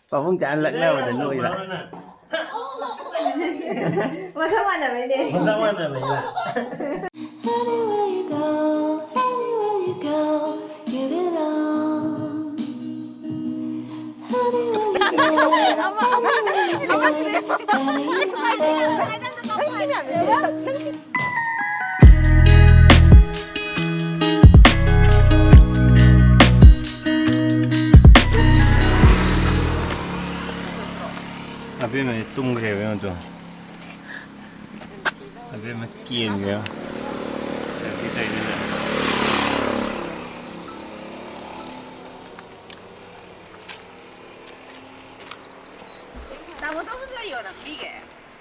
Pabung jangan lek na pada lu ila. Masa mana ini? Masa mana ila? Anywhere you go, anywhere you go, you belong. Anywhere you say, anywhere you say, Abemma tung Khre với con Abemma kiên kìa. Sao cái tay này.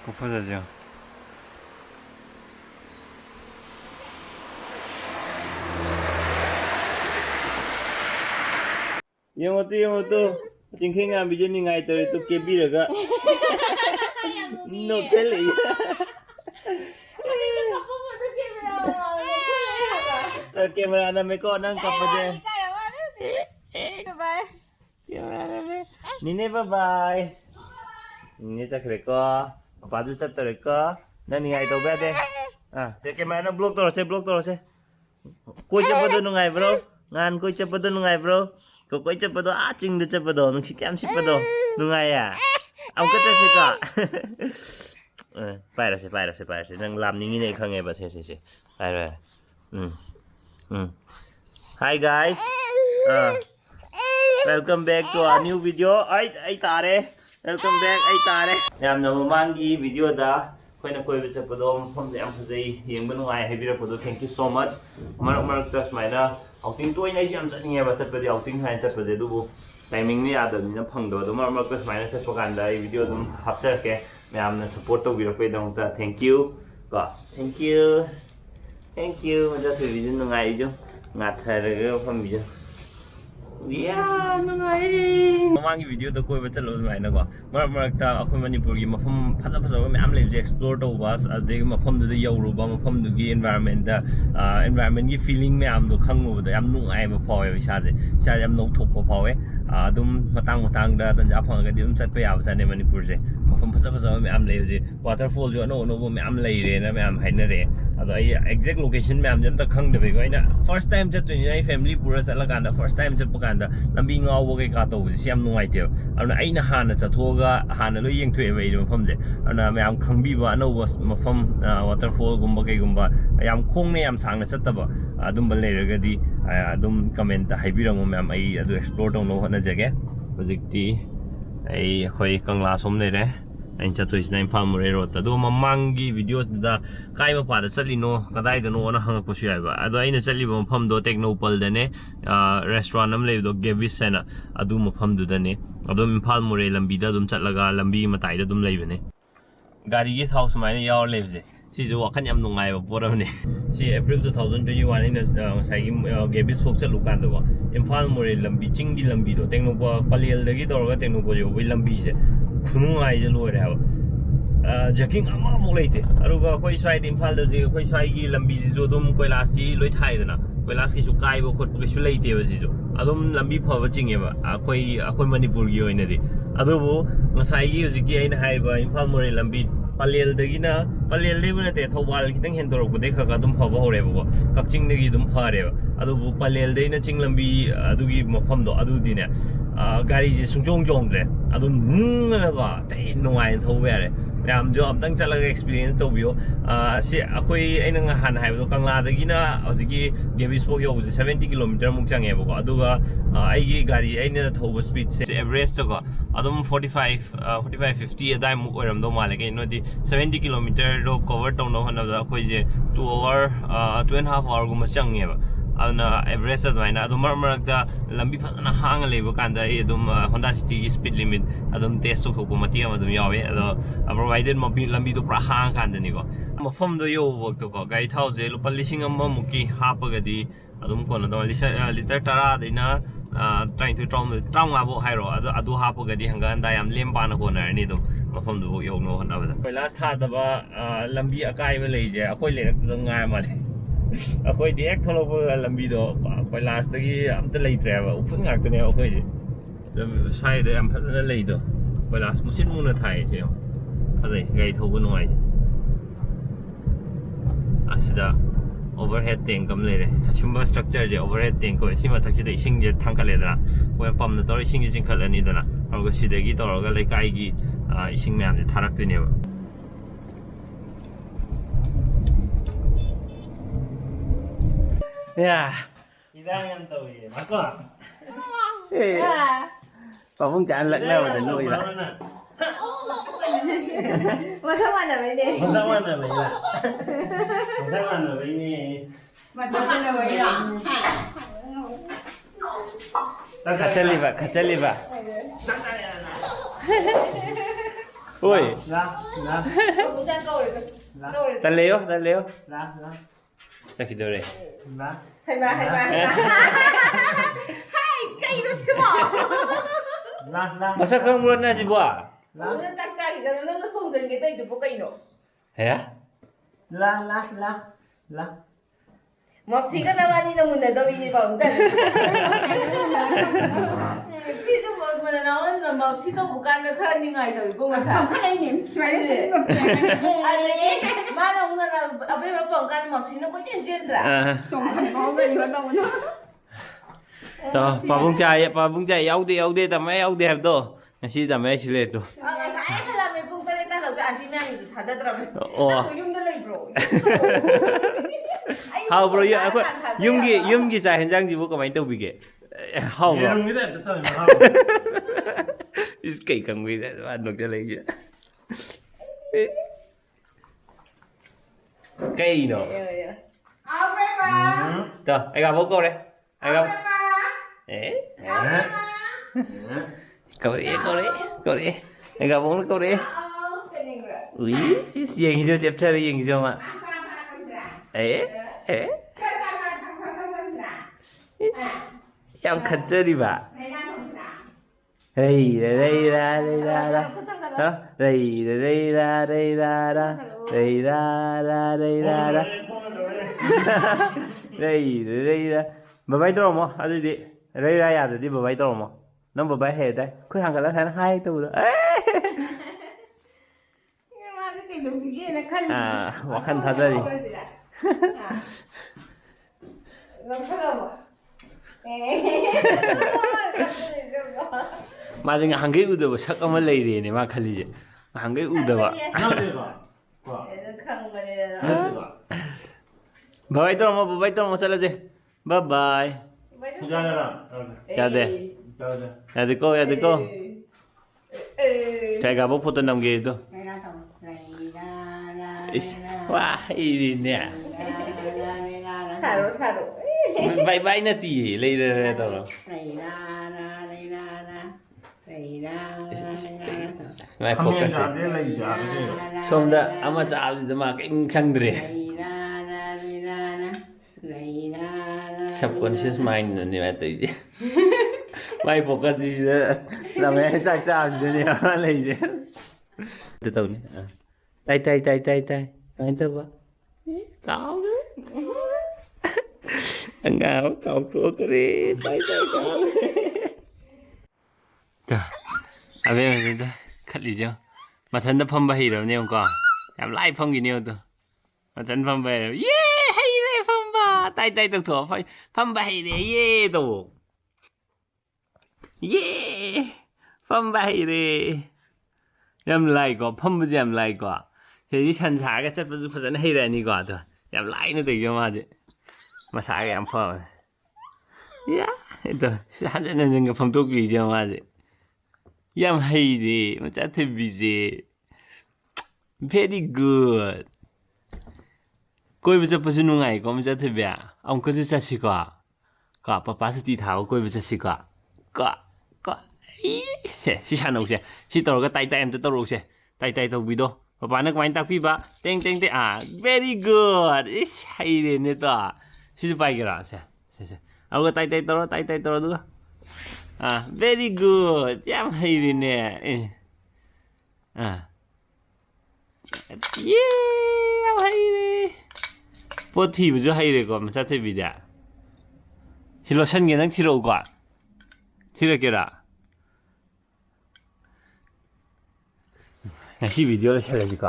Có phải là gì? Yang itu chính khi ngài bây giờ ni ngày tới tôi kêu biết được á. Nộp chết lì. Camera na mấy con đang cặp vào đây. Nini bye bye. Nini chắc Khre co. Papa cứ chắc tới co. Nên ni ngày tới bé đây. Thế camera nó block tôi rồi. Koi chấp vào đâu ngày bro. Ngan koi chấp vào đâu ngày bro. Koi chấp vào đâu chừng được chấp vào đâu. Nung xí cam xí vào đâu. Nung ngày à. Ông cứ tới xí cả. Phải rồi. Nang làm như này không nghe bà xí. Phải rồi. Hi guys. Welcome back to a new video. Ai tare. Welcome back. Ai tare. Yam na mamangi video da. Koi na koi bicha padom phom de am phajai yeng ban ngai hai bira pado. Thank you so much. Marak tas mai na outing toi nai si am chat nge ba chat padi outing hai chat padi du timing ni ada ni na phang do marak tas mai na chat pakan da video dum hapcha ke mayam na support to bira pe dong ta. Thank you. Ko thank you. Thank you. Maja thử video ngai ju. Ngạt thề rồi phom video. Yeah, ngai. Mang cái video đó coi với chân luôn vậy nó có. Marak ta akhoi Manipur gi mafam phaja mayam le je explore to was adegi mafam du yau ru ba mafam du gi environment da environment gi feeling mayam do khangu da yam nungai ba phaw ya sa yam no thok phaw adum matang da tan ja phang ga dum chat pa ya sa ne Manipur je mafam phaja mayam le je waterfall jo no mayam le re na mayam haina re ado ai exact location mayam jam ta khang de be go ina first time chat ni ai family pura chat la kan da first time chat pa kan da lambi ngaw bo ke ka to ji siam nungai te aduna aina hana chathoga hana lo yeng thwe be mafam je aduna mayam khangbi ba no was mafam waterfall gumba ke gumba yam khong ne yam sang na chat ta ba adum bal le ga di adum comment ta haibirang mayam ai adu explore to no hona jage projecti ai khoi kangla som le re anh chat to is nine farm re ro ta do mamangi videos da kai ba pa da chali no kadai da no na hang ko shi ba ado ai na chali ba pham do technopal da ne restaurant am le do Gaby'S na adu ma pham du da ne ado imphal mure lambi da dum chatlaga lambi matai da dum lei ba ne gari gi house mai ne yaw le je si ju wakhan yam nungai ba poram ne si April 2021 ina sai gi Gaby'S phok chalu kan da ba imphal mure lambi ching gi lambi do technopal palel da gi dor ga technopal yo bai lambi je khunu ai je lo re ha jaking ama mo leite aruga koi sai imphal da je koi sai gi lambi ji jo dum koilas ji loi thai da na koilas ki su kai bo khot ko su leite ba ji jo adum lambi phawa chinge ba akoi Manipur gi oina di adubu ngasai gi ji gi aina hai ba imphal more lambi palel dagi na palel le bana te thawal kitang hen dorok de kha dum phawa hore ba kakching de gi dum phare ba adubu palel de na ching lambi adugi mafam do adu di ne gari ji sungjong jong de adum na ga te nongai thaw ya re yam jo am tang chala experience to bio si akoi aina nga han hai do kangla dagi na ajigi Gaby'S pok yo 70 km muk change ba ko aduga ai gi gari aina thawba speed se average to ko adum 45-50 adai muk oram do male ke no di 70 km do cover to no hana da khoi je 2 hour 2.5 hour gum change ba aduna average adwaina adum marak da lambi phasana hang leba kanda adum Honda City gi speed limit adum test to ko mati am adum yawe ado provided mobi lambi to pra hang kanda ni ko mafam do yo work to ko gai thau je lupa lising am muki hapaga di adum ko na do liter tara deina trying to traum abo hairo adu hapaga di hanga anda yam lemba na ko na ni dum mafam do yo no hana ba last ha da ba lambi akai ba lei je akoi le nak ngai ma le akoi di ek tholo lambi do akoi last gi am ta lei tre ba upun ngak te ne akoi ji ꯁ꯭ꯋꯥꯏꯗ ꯌꯥꯝ ꯐꯖꯅ ꯂꯩꯗꯣ ꯀꯣꯏꯂꯥꯁ ꯃꯨꯁꯤꯟ ꯃꯨꯅ ꯊꯥꯏꯁꯦ ꯐꯖꯩ ꯒꯥꯔꯤ ꯊꯧꯕ ꯅꯨꯡꯉꯥꯏꯁꯦ ꯑꯁꯤꯗ overhead tank ꯑꯃ ꯂꯩꯔꯦ ꯑꯁꯤꯒꯨꯝꯕ ꯁ꯭ꯇ꯭ꯔꯛꯆꯔꯁꯦ overhead tank ꯀꯧꯋꯦ ꯁꯤ ꯃꯊꯛꯁꯤꯗ ꯏꯁꯤꯡꯁꯦ ꯊꯥꯡꯀꯠꯂꯦꯗꯅ ꯑꯩꯈꯣꯏꯅ ꯄꯝꯅ ꯇꯧꯔ ꯏꯁꯤꯡꯁꯦ ꯆꯤꯡꯈꯠꯂꯅꯤꯗꯅ ꯑꯗꯨꯒ ꯁꯤꯗꯒꯤ ꯇꯧꯔꯒ ꯂꯩꯀꯥꯏꯒꯤ ꯏꯁꯤꯡ ꯃꯌꯥꯝꯁꯦ ꯊꯥꯔꯛꯇꯣꯏꯅꯦꯕ 이랑은 또 왜? 맞고? 예. Pabung jangan lek lewat dan lu ya. Masa mana ini? Masa mana ini? Masa mana ini? Masa mana ini? Kacali pak. Oi. Lah. Bukan kau itu. Dan Leo. Lah. Sakit dulu. Lah. Hai ba. Hai, cây nó chưa bỏ. Lah. Masa kamu buat nasi buah? Bukan tak cari, kalau nó không cần cái tay thì có cây nữa. Ya? Lah. Mọc xí cái nào anh đi đâu mình để đâu đi vào chân. Xí đâu mà nó là mọc xí đâu bukan cái khăn như ngày rồi cũng mà. Cái này niệm xoay gì? Anh ấy, mà nó cũng là Abemma bỏng can mọc xí nó có chuyện ra. Sống không có gì mà đâu nữa. Đó, Pabung chạy yếu đi tầm mấy yếu đi hẹp đồ. Ngasi tầm mấy xí lệ đồ. Saya lah memang tadi tak lalu anti mana itu ada terus. Oh. Aku Yumda lagi bro. How bro, aku Yumgi saya henjang jibu kau main tu bige. How bro? Yang ni dah betul memang. Is cây cầm gì đấy, bạn được cho lấy gì? Cây nó. Abemma. Rồi, anh gặp bố cô đây. Anh gặp. Cậu đi. Anh gặp bố cô đi. Ui, gì cho chép chơi gì cho mà. Em khẩn chơi đi bà. Đây ra. Đó, đây ra. Đây ra. Bà bay đâu mà? À đi. Đây ra ya đi bà bay đâu mà? Nó bà bay hết đấy. Cứ hàng cái lá thái nó hai tu rồi. À, hóa khăn thật ra đi. Mà 지금 한 개 우드고 잠깐만 레이리네 막 칼리지. 한 개 우드가. 바이바이 또 चला जे. 바이바이. 야 देखो. Chạy gặp bố photo nằm ghê tôi. Wow, ini nè. Saru. Bay nó tỉ lấy ra đâu. Mai focus. Somda ama chạp gì mà cái khăng đre. Subconscious mind này mà tự gì. Mai focus gì đó. Làm em chạp gì này mà lấy gì. Từ từ này. Tay. Anh tao ba. Cậu nữa. Anh ngào cậu chúa cái đi. Tay cậu. Trời. Abemma gì đó. Khát lý chưa? Mà thân nó phong bay rồi nè ông con. Làm lại phong gì nè tôi. Mà thân phong bay rồi. Yeah, hay đấy phong ba. Tay tôi thua phong bay đấy. Yeah tôi. Yeah. Phong bay đấy. Làm lại có phong bao giờ làm lại có. Thì chân trái cái chất phải dẫn hay là như quả thôi. Làm lại nó tự cho mà sai em phong. Yeah. Itu sao nên những cái phong tục gì cho mà gì. Yam hay đi, mà chắc thì busy. Very good. Coi bây giờ bớt nung ngày, có bây giờ thì bia. Ông có chút gì quá. Có, papa sẽ đi tháo coi bây giờ gì quá. Có. Sẽ sao nào sẽ. Chỉ tao cái tay em tao rồi sẽ. Tay tao video. Papa nó quay tao pipa. Teng. À, very good. Hay đi nè to. Chỉ phải cái đó sẽ. Ông cái tay tao nữa. À, very good. Chăm hay đi nè. À. Yeah, hay đi. Bố thì bây giờ hay đi còn mà sao thế bây giờ. Thì lo sân cái năng thì đâu quá. Thì là cái đó. ngasi video lo shalasi ko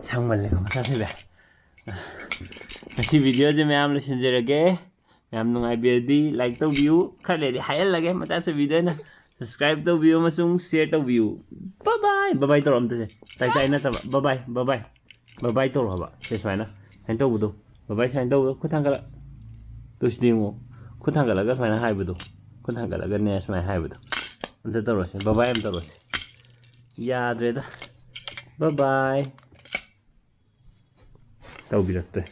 sangmal le ko masa se be ngasi video je mayam lo shinjerage mayam nungai birdi like to view khale di hayal lage mata se video na subscribe to view masung share to view bye bye to ram te tai tai na ta bye bye to ro ba se sai na han to bu do bye sai to ko thang kala to shi mo ko thang kala ga sai na hai bu do ko thang kala ga ne sai hai bu do ante to ro se bye em to ro se याद रहे था bye bye तब भी रखते